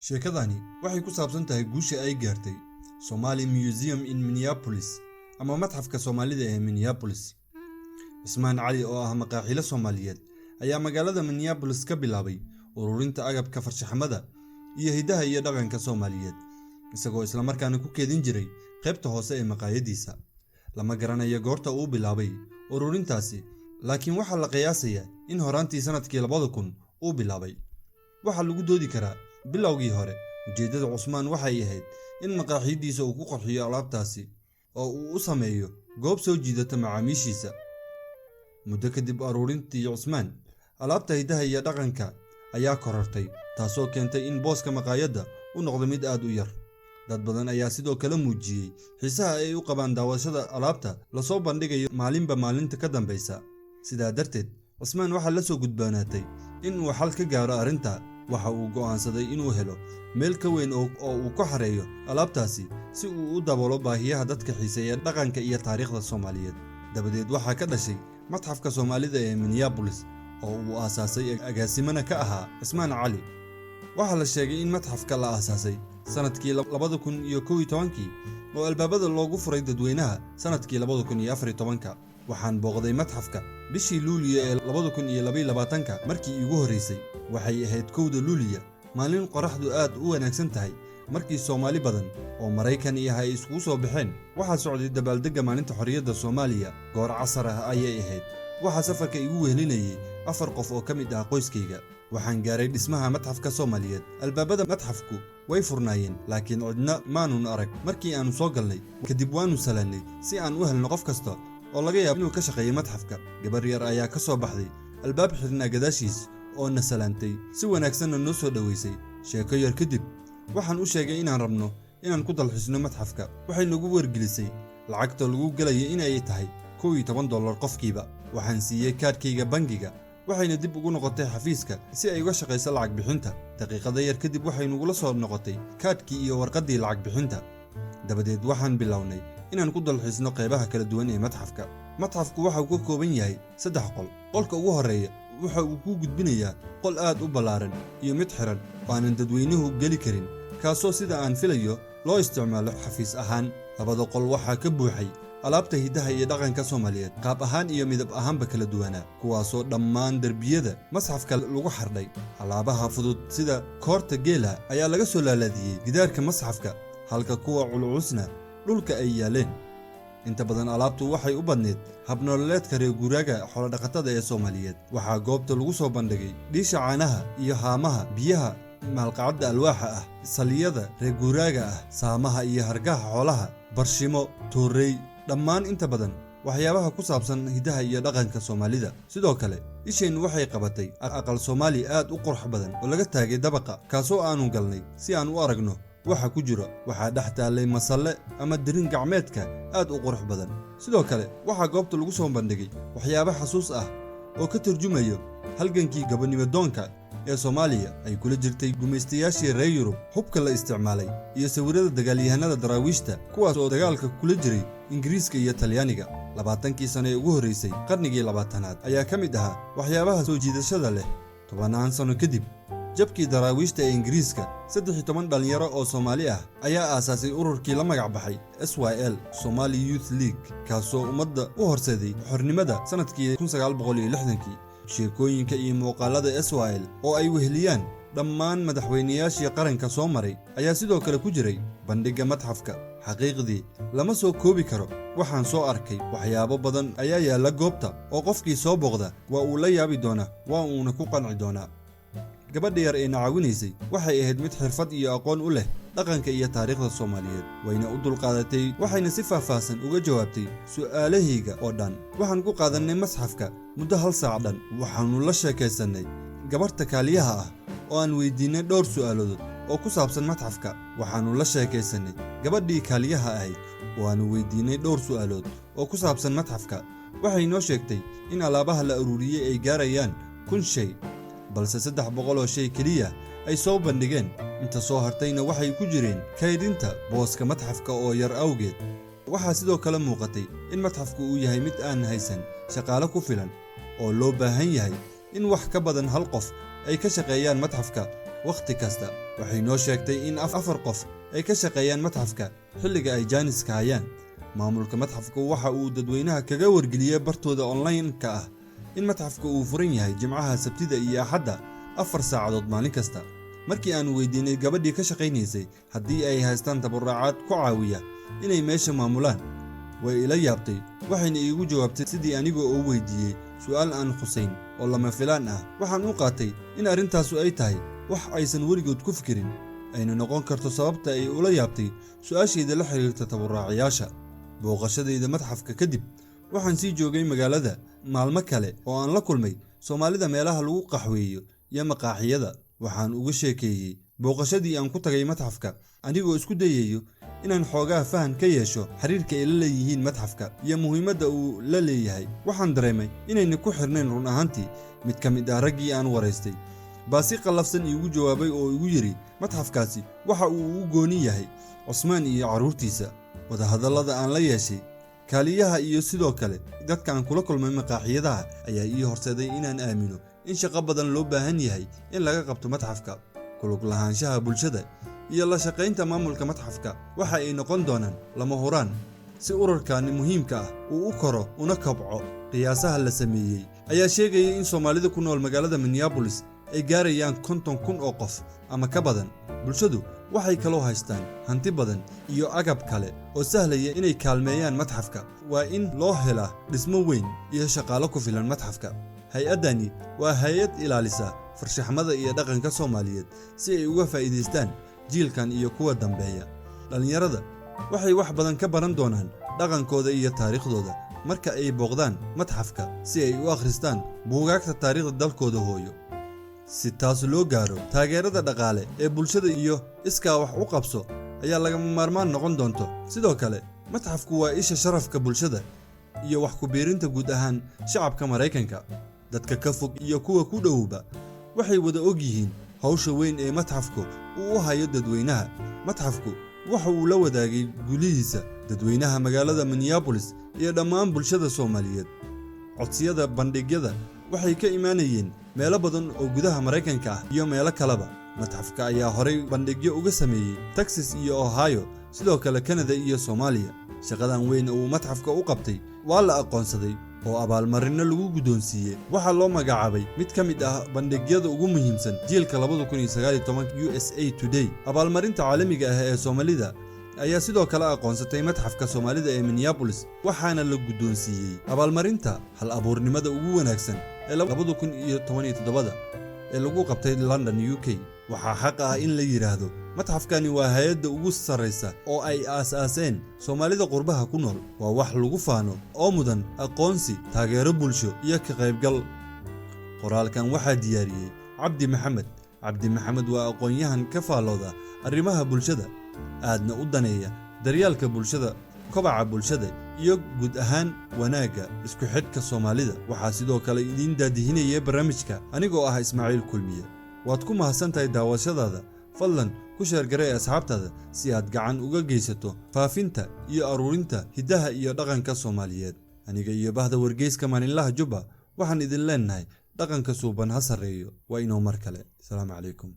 sheekadani waxay ku saabsan tahay guusha ay gaartay Somali Museum in Minneapolis ama matxafka Soomaalida ee Minneapolis. Ismaan Cali oo ah maqaaxile Soomaaliyeed ayaa magaalada Minneapolis ka bilaabay ururinta agabka farshaxanada iyo hidaha iyo dhaqanka Soomaaliyeed, isagoo isla markaana ku keedin jiray qaybta hoose ee maqaayadiisa. Lama garanayo goorta uu bilaabay ururintaasi, laakiin waxa la qiyaasayaa in horaantii sanadkii 2000 uu bilaabay. waxa lagu doodi karaa bilowgii hore ujeedada Cusmaan waxay ahayd in maqaaxidiisa uu ku qorxiyo alaabtaasi oo uu u sameeyo goob soo jiidata macaamiishiisa. muddo kadib ururintii Cusmaan, alaabta hidaha iyo dhaqanka ayaa korortay, taasoo keentay in booska maqaayadda uu noqdo mid aad u yar. dad badan ayaa sidoo kale muujiyay xiisaha ay u qabaan daawashada alaabta la soo bandhigayo maalinba maalinta ka dambaysa. sidaa darteed, Cusmaan waxa la soo gudbanaatay in uu xal ka gaaro arrinta. waxa uu go'aansaday inuu helo meel ka weyn oo uu ku xareeyo alaabtaasi si uu u daboolo baahiyaha dadka xiiseeya dhaqanka iyo taariikhda Soomaaliyeed. dabadeed waxaa ka dhashay matxafka Soomaalida ee Minneapolis oo uu aasaasay agaasimana ka ahaa Ismaan Cali. waxaa la sheegay in matxafka la aasaasay sanadkii 2011 oo albaabada loogu furay dadweynaha sanadkii 2014. waxaan booqday matxafka bishii Luulyo ee 2022 markii ugu horeysay. waxay ahayd 1 Luulyo, maalin qoraxdu aad u wanaagsan tahay, markii Soomaali badan oo Mareykan ah ay isku soo baxeen. waxaa socday dabaaldegga maalinta xorriyadda Soomaaliya. goor casar ah ayay ahayd. waxaa safarka igu wehelinayay 4 qof oo ka mid ah qoyskayga. waxaan gaaray dhismaha matxafka Soomaaliyeed. albaabada matxafku way furnaayeen, laakiin cidna maanun arag markii aanu soo galnay. kadib waanu salaanay si aan u helno qof kasta oo laga yaabo inuu ka shaqeeyo matxafka. gabar yar ayaa ka soo baxday albaab xirnaa gadaashiis oo na salaantay, si wanaagsanna noo soo dhaweysay. sheeko yar kadib waxaan u sheegay inaan rabno inaan ku dalxisno matxafka. waxay nagu wargelisay lacagta lagu galayo inay tahay $11 qofkiiba. waxaan siiyey kaadhkayga bangiga, waxayna dib ugu noqotay xafiiska si ay uga shaqayso lacag bixinta. daqiiqada yar kadib waxay nagula soo noqotay kaadhkii iyo warqaddii lacag bixinta. dabadeed waxaan bilownay inaan ku dalxisno qaybaha kala duwan ee matxafka. matxafku waxa uu ka kooban yahay 3 qol. qolka ugu horeeya waxa uu ku gudbinayaa qol aad u ballaaran iyo mid xiran oo aanan dadweynuhu geli karin, kaasoo sida aan filayo loo isticmaalo xafiis ahaan. labada qol waxaa ka buuxay alaabta hidaha iyo dhaqanka Soomaaliyeed, qaab ahaan iyo midab ahaanba kala duwanaa, kuwaasoo dhammaan darbiyada matxafka lagu xardhay. alaabaha fudud sida koorta geela ayaa laga soo laalaadiyey gidaarka matxafka, halka kuwa culculusna dhulka ay yaaleen. inta badan alaabtu waxay u badneed habnololeedka reer guuraaga xoolo-dhaqatada ee Soomaaliyeed. waxaa goobta lagu soo bandhigay dhiisha caanaha iyo haamaha biyaha, maalqacadda alwaaxa ah, saliyada reer guuraaga ah, saamaha iyo hargaha xoolaha, barshimo, toorey, dhammaan inta badan waxyaabaha ku saabsan hidaha iyo dhaqanka Soomaalida. sidoo kale isheen waxay qabatay aqal Soomaali aad u qurux badan oo laga taagay dabaqa, kaasoo aanu galnay si aan u aragno waxa ku jira. waxaa dhex taallay masalle ama dirin gacmeedka aad u qurux badan. sidoo kale waxaa goobta lagu soo bandhigay waxyaabo xasuus ah oo ka turjumayo halgankii gobonimo doonka ee Soomaaliya ay kula jirtay gumaystayaashii reer Yurub, hubka la isticmaalay, iyo sawirada dagaalyahanada daraawiishta kuwaas oo dagaalka kula jiray Ingiriiska iyo Talyaaniga 20kii sano ee ugu horeysay qarnigii 20aad ayaa ka mid ahaa waxyaabaha soo jiidashada leh. 10 sano kadib jabkii daraawiishta ee Ingiriiska, 13 dhalinyaro oo Soomaali ah ayaa aasaasay ururkii la magac baxay SYL Somali Youth League, kaasoo ummadda u horseeday xornimada sanadkii 1960. sheekooyinka iyo muuqaalada SYL oo ay weheliyaan dhammaan madaxweynayaashii qaranka soo maray ayaa sidoo kale ku jiray bandhigga matxafka. xaqiiqdii lama soo koobi karo. waxaan soo arkay waxyaabo badan ayaa yaalla goobta oo qofkii soo booqda waa uu la yaabi doonaa, waa uuna ku qanci doonaa. gabadha yar ee nacaawinaysay waxay ahayd mid xirfad iyo aqoon u leh dhaqanka iyo taariikhda Soomaaliyeed, wayna u dulqaadatay, waxayna si faahfaahsan uga jawaabtay su'aalahayga oo dhan. waxaan ku qaadanay matxafka muddo 1 saac dhan. waxaanu la sheekaysanay gabarta kaaliyaha ah oo aan weydiinay dhowr su'aalood oo ku saabsan matxafka. waxaanu la sheekaysanay gabadhii kaaliyaha ahayd oo aanu weydiinay dhowr su'aalood oo ku saabsan matxafka. waxay noo sheegtay in alaabaha la ururiyey ay gaarayaan 1000 shay, balse 300 oo shay keliya ay soo bandhigeen. inta soo hartayna waxay ku jireen kaydinta booska matxafka oo yar awgeed. waxaa sidoo kale muuqatay in matxafku uu yahay mid aan haysan shaqaale ku filan, oo loo baahan yahay in wax ka badan 1 qof ay ka shaqeeyaan matxafka wakhti kasta. waxay noo sheegtay in 4 qof ay ka shaqeeyaan matxafka xilliga ay jaaniska hayaan. maamulka matxafku waxa uu dadweynaha kaga wargeliyay bartooda online-ka ah in matxafka uu furan yahay Jimcaha, Sabtida iyo Axadda 4 saacadood maalin kasta. markii aan weydiinay gabadhii ka shaqeynaysay haddii ay haystaan tabarucaad ku caawiya inay meesha maamulaan, way ila yaabtay waxayna iigu jawaabtay sidii anigoo oo weydiiyey su'aal aan khuseyn oo lama filaan ah. waxaan u qaatay in arrintaasu ay tahay wax aysan weligood ku fikirin, ayna noqon karto sababta ay ula yaabtay su'aashayda la xiriirta tabarucayaasha. booqashadayda matxafka kadib waxaan sii joogay magaalada maalmo kale oo aan la kulmay Soomaalida meelaha lagu qaxweeyo iyo maqaaxiyada. waxaan uga sheekeeyey booqashadii aan ku tagay matxafka, anigoo isku dayayo inaan xoogaa fahan ka yeesho xiriirka ay la leeyihiin matxafka iyo muhiimadda uu la leeyahay. waxaan dareemay inayna ku xirnayn run ahaantii. mid ka mid ah raggii aan waraystay baa si qallafsan iigu jawaabay oo igu yidhi matxafkaasi waxa uu u gooni yahay Cusmaan iyo carruurtiisa. wadahadallada aan la yeeshay kaaliyaha iyo sidoo kale dadka aan kula kulmay maqaaxiyadaha ayaa ii horseeday inaan aamino in shaqo badan loo baahan yahay in laga qabto matxafka. kulug lahaanshaha bulshada iyo la shaqaynta maamulka matxafka waxa ay noqon doonaan lama huraan si ururkan muhiimka ah uu u koro una kobco. qiyaasaha la sameeyey ayaa sheegaya in Soomaalida ku nool magaalada Minneapolis ay gaarayaan 50,000 oo qof ama ka badan. bulshadu waxay kaloo haystaan hanti badan iyo agab kale oo sahlaya inay kaalmeeyaan matxafka. waa in loo helaa dhismo weyn iyo shaqaale ku filan matxafka. hay-addani waa hay-ad ilaalisa farshaxmada iyo dhaqanka Soomaaliyeed si ay uga faa'iidaystaan jiilkan iyo kuwa dambeeya. dhalinyarada waxay wax badan ka baran doonaan dhaqankooda iyo taariikhdooda marka ay booqdaan matxafka si ay u akhristaan buugaagta taariikhda dalkooda hooyo. si taas loo gaaro, taageerada dhaqaale ee bulshada iyo iskaa wax u qabso ayaa lagama maarmaan noqon doonto. sidoo kale matxafku waa isha sharafka bulshada iyo wax ku biirinta guud ahaan shacabka Mareykanka. dadka ka fog iyo kuwa ku dhowba waxay wada og yihiin hawsha weyn ee matxafku uu u hayo dadweynaha. matxafku waxa uu la wadaagay guulihiisa dadweynaha magaalada Minneapolis iyo dhammaan bulshada Soomaaliyeed. codsiyada bandhigyada waxay ka imaanayeen meelo badan oo gudaha Mareykanka ah iyo meelo kaleba. matxafka ayaa horay bandhigyo uga sameeyey Texas iyo Ohio, sidoo kale Canada iyo Soomaaliya. shaqadan weyn uu matxafka u qabtay waa la aqoonsaday oo abaalmarino lagu guddoonsiiyey. waxaa loo magacaabay mid ka mid ah bandhigyada ugu muhiimsan jiilka 2019 USA Today. abaalmarinta caalamiga ah ee Soomaalida ayaa sidoo kale aqoonsatay matxafka Soomaalida ee Minneapolis, waxaana la guddoonsiiyey abaalmarinta hal abuurnimada ugu wanaagsan ee 2017 ee lagu qabtay London, UK. waxaa xaq ah in la yiraahdo matxafkani waa hay'adda ugu sarreysa oo ay aasaaseen Soomaalida qurbaha ku nool. waa wax lagu faano oo mudan aqoonsi, taageero bulsho iyo ka qaybgal. qoraalkan waxaa diyaariyey Cabdi Maxamed. Cabdi Maxamed waa aqoon-yahan ka faalooda arrimaha bulshada, aadna u daneeya daryeelka bulshada, kobaca bulshada iyo guud ahaan wanaagga isku xidhka Soomaalida. waxaa sidoo kale idin daadihinaya barnaamijka anigoo ah Ismaaciil Kulmiye. waad ku mahadsantahay daawashadaada. fadlan ku sheer garee asxaabtaada si aad gacan uga geysato faafinta iyo aruurinta hidaha iyo dhaqanka Soomaaliyeed. aniga iyo bahda wargeyska maalinlaha Jubba waxaan idin leenahay dhaqanka suuban ha sarreeyo. waa inoo mar kale. Assalaamu calaykum.